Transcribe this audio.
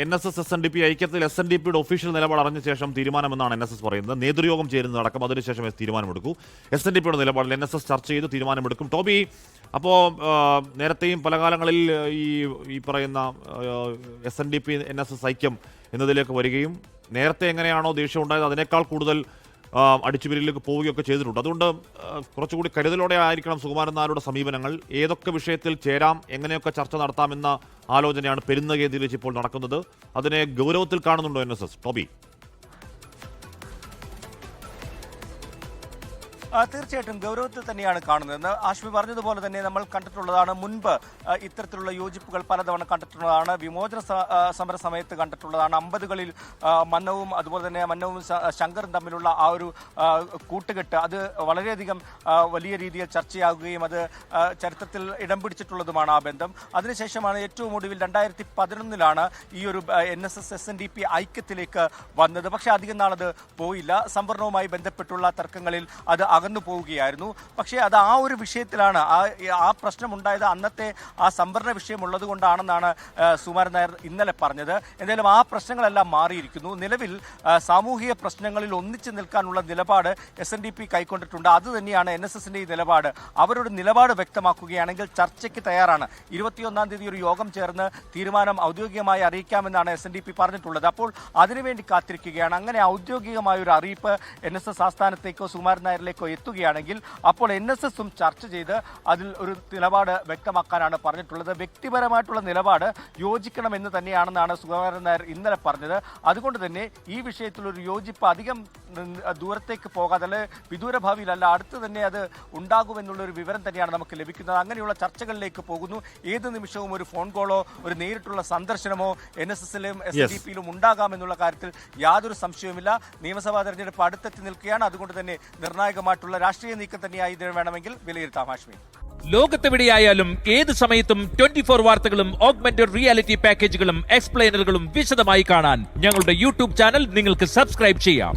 NSS SNDP ഐക്യത്തിൽ SNDPയുടെ official നിലപാട് അറിഞ്ഞ ശേഷം തീരുമാനമെന്നാണ് NSS പറയുന്നത്. നേതൃയോഗം ചേരുന്നതടക്കം അതിനുശേഷം തീരുമാനമെടുക്കൂ. SNDPയുടെ നിലപാടിൽ NSS ചർച്ച ചെയ്ത് തീരുമാനമെടുക്കും. ടോബി, അപ്പോൾ നേരത്തെയും പല കാലങ്ങളിൽ ഈ പറയുന്ന SNDP NSS ഐക്യം എന്നതിലേക്ക് വരികയും നേരത്തെ എങ്ങനെയാണോ ദേഷ്യം ഉണ്ടായത് അതിനേക്കാൾ കൂടുതൽ അടിച്ചുപിരിയിലേക്ക് പോവുകയൊക്കെ ചെയ്തിട്ടുണ്ട്. അതുകൊണ്ട് കുറച്ചുകൂടി കരുതലോടെ ആയിരിക്കണം സുകുമാരൻ നായരുടെ സമീപനങ്ങൾ. ഏതൊക്കെ വിഷയത്തിൽ ചേരാം, എങ്ങനെയൊക്കെ ചർച്ച നടത്താമെന്ന ആലോചനയാണ് പെരുന്നഗതിയിൽ വെച്ച് ഇപ്പോൾ നടക്കുന്നത്. അതിനെ ഗൗരവത്തിൽ കാണുന്നുണ്ടോ NSS? ടോബി, തീർച്ചയായിട്ടും ഗൗരവത്തിൽ തന്നെയാണ് കാണുന്നത്. ആശ്മി പറഞ്ഞതുപോലെ തന്നെ നമ്മൾ കണ്ടിട്ടുള്ളതാണ്. മുൻപ് ഇത്തരത്തിലുള്ള യോജിപ്പുകൾ പലതവണ കണ്ടിട്ടുള്ളതാണ്. വിമോചന സമര സമയത്ത് കണ്ടിട്ടുള്ളതാണ്. 50കളിൽ മന്നവും അതുപോലെ തന്നെ മന്നവും ശങ്കറും തമ്മിലുള്ള ആ ഒരു കൂട്ടുകെട്ട് അത് വളരെയധികം വലിയ രീതിയിൽ ചർച്ചയാകുകയും അത് ചരിത്രത്തിൽ ഇടം പിടിച്ചിട്ടുള്ളതുമാണ് ആ ബന്ധം. അതിനുശേഷമാണ് ഏറ്റവും ഒടുവിൽ 2011 ഈ ഒരു NSS SNDP ഐക്യത്തിലേക്ക് വന്നത്. പക്ഷേ അധികം നാളത് പോയില്ല. സംവരണവുമായി ബന്ധപ്പെട്ടുള്ള തർക്കങ്ങളിൽ അത് അകന്നു പോവുകയായിരുന്നു. പക്ഷേ അത് ആ ഒരു വിഷയത്തിലാണ് ആ പ്രശ്നം ഉണ്ടായത്. അന്നത്തെ ആ സംവരണ വിഷയം ഉള്ളത് കൊണ്ടാണെന്നാണ് സുകുമാരൻ നായർ ഇന്നലെ പറഞ്ഞത്. എന്തായാലും ആ പ്രശ്നങ്ങളെല്ലാം മാറിയിരിക്കുന്നു. നിലവിൽ സാമൂഹിക പ്രശ്നങ്ങളിൽ ഒന്നിച്ചു നിൽക്കാനുള്ള നിലപാട് SNDP കൈക്കൊണ്ടിട്ടുണ്ട്. അത് തന്നെയാണ് NSSന്റെ ഈ നിലപാട്. അവരുടെ നിലപാട് വ്യക്തമാക്കുകയാണെങ്കിൽ ചർച്ചയ്ക്ക് തയ്യാറാണ്. 21-ാം തീയതി ഒരു യോഗം ചേർന്ന് തീരുമാനം ഔദ്യോഗികമായി അറിയിക്കാമെന്നാണ് SNDP പറഞ്ഞിട്ടുള്ളത്. അപ്പോൾ അതിനുവേണ്ടി കാത്തിരിക്കുകയാണ്. അങ്ങനെ ഔദ്യോഗികമായ ഒരു അറിയിപ്പ് NSS ആസ്ഥാനത്തേക്കോ സുകുമാരൻ നായരിലേക്കോ എത്തുകയാണെങ്കിൽ അപ്പോൾ NSSും ചർച്ച ചെയ്ത് അതിൽ ഒരു നിലപാട് വ്യക്തമാക്കാനാണ് പറഞ്ഞിട്ടുള്ളത്. വ്യക്തിപരമായിട്ടുള്ള നിലപാട് യോജിക്കണമെന്ന് തന്നെയാണെന്നാണ് സുകുമാരൻ നായർ ഇന്നലെ പറഞ്ഞത്. അതുകൊണ്ട് തന്നെ ഈ വിഷയത്തിൽ ഒരു യോജിപ്പ് അധികം ദൂരത്തേക്ക് പോകാതെ, അല്ലെ വിദൂര ഭാവിയിലല്ല, അടുത്ത് തന്നെ അത് ഉണ്ടാകുമെന്നുള്ളൊരു വിവരം തന്നെയാണ് നമുക്ക് ലഭിക്കുന്നത്. അങ്ങനെയുള്ള ചർച്ചകളിലേക്ക് പോകുന്നു. ഏത് നിമിഷവും ഒരു ഫോൺ കോളോ ഒരു നേരിട്ടുള്ള സന്ദർശനമോ NSSലും SNDPയിലും ഉണ്ടാകാമെന്നുള്ള കാര്യത്തിൽ യാതൊരു സംശയവുമില്ല. നിയമസഭാ തെരഞ്ഞെടുപ്പ് അടുത്തെത്തി നിൽക്കുകയാണ്. അതുകൊണ്ട് തന്നെ നിർണായകമായിട്ടുള്ള രാഷ്ട്രീയ നീക്കം തന്നെയായി ഇത് വേണമെങ്കിൽ വിലയിരുത്താം. ആശ്മി, ലോകത്തെവിടെയായാലും ഏത് സമയത്തും 24 വാർത്തകളും ഓഗ്മെന്റഡ് റിയാലിറ്റി പാക്കേജുകളും എക്സ്പ്ലെയിനറുകളും വിശദമായി കാണാൻ ഞങ്ങളുടെ യൂട്യൂബ് ചാനൽ നിങ്ങൾക്ക് സബ്സ്ക്രൈബ് ചെയ്യാം.